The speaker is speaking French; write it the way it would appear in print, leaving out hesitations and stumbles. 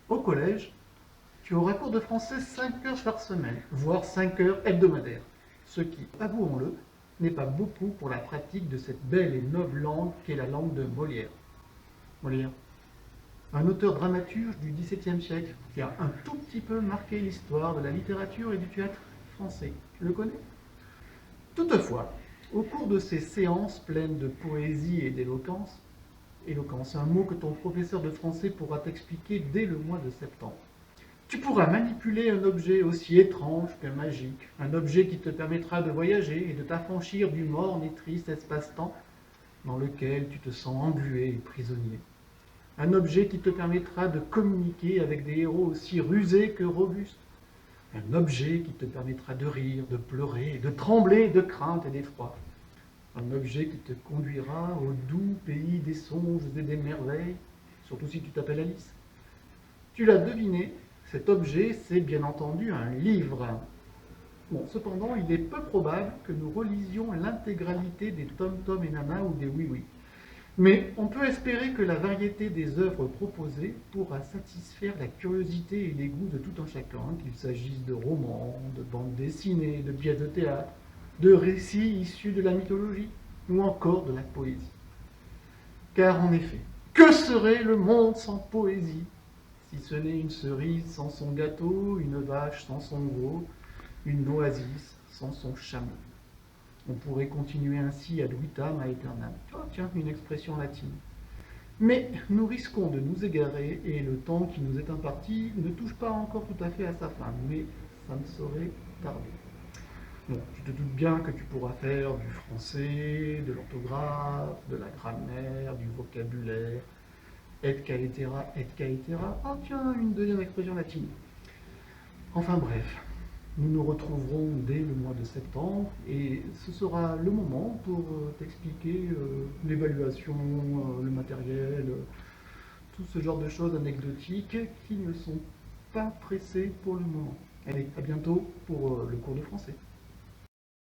Au collège, tu auras cours de français 5 heures par semaine, voire 5 heures hebdomadaires. Ce qui, avouons-le, n'est pas beaucoup pour la pratique de cette belle et noble langue qu'est la langue de Molière. Molière, un auteur dramaturge du XVIIe siècle qui a un tout petit peu marqué l'histoire de la littérature et du théâtre français. Tu le connais? Toutefois, au cours de ces séances pleines de poésie et d'éloquence, éloquence, un mot que ton professeur de français pourra t'expliquer dès le mois de septembre. Tu pourras manipuler un objet aussi étrange que magique, un objet qui te permettra de voyager et de t'affranchir du morne et triste espace-temps dans lequel tu te sens englué et prisonnier. Un objet qui te permettra de communiquer avec des héros aussi rusés que robustes. Un objet qui te permettra de rire, de pleurer, de trembler de crainte et d'effroi. Un objet qui te conduira au doux pays des songes et des merveilles, surtout si tu t'appelles Alice. Tu l'as deviné, cet objet, c'est bien entendu un livre. Bon, cependant, il est peu probable que nous relisions l'intégralité des Tom Tom et Nana ou des Oui Oui. Mais on peut espérer que la variété des œuvres proposées pourra satisfaire la curiosité et les goûts de tout un chacun, qu'il s'agisse de romans, de bandes dessinées, de pièces de théâtre, de récits issus de la mythologie, ou encore de la poésie. Car en effet, que serait le monde sans poésie, si ce n'est une cerise sans son gâteau, une vache sans son veau, une oasis sans son chameau? On pourrait continuer ainsi ad vitam aeternam. Oh tiens, une expression latine. Mais nous risquons de nous égarer et le temps qui nous est imparti ne touche pas encore tout à fait à sa fin, mais ça ne saurait tarder. Bon, tu te doutes bien que tu pourras faire du français, de l'orthographe, de la grammaire, du vocabulaire, et caetera, et caetera. Oh tiens, une deuxième expression latine. Enfin bref, nous nous retrouverons dès le mois de septembre et ce sera le moment pour t'expliquer l'évaluation, le matériel, tout ce genre de choses anecdotiques qui ne sont pas pressées pour le moment. Allez, à bientôt pour le cours de français.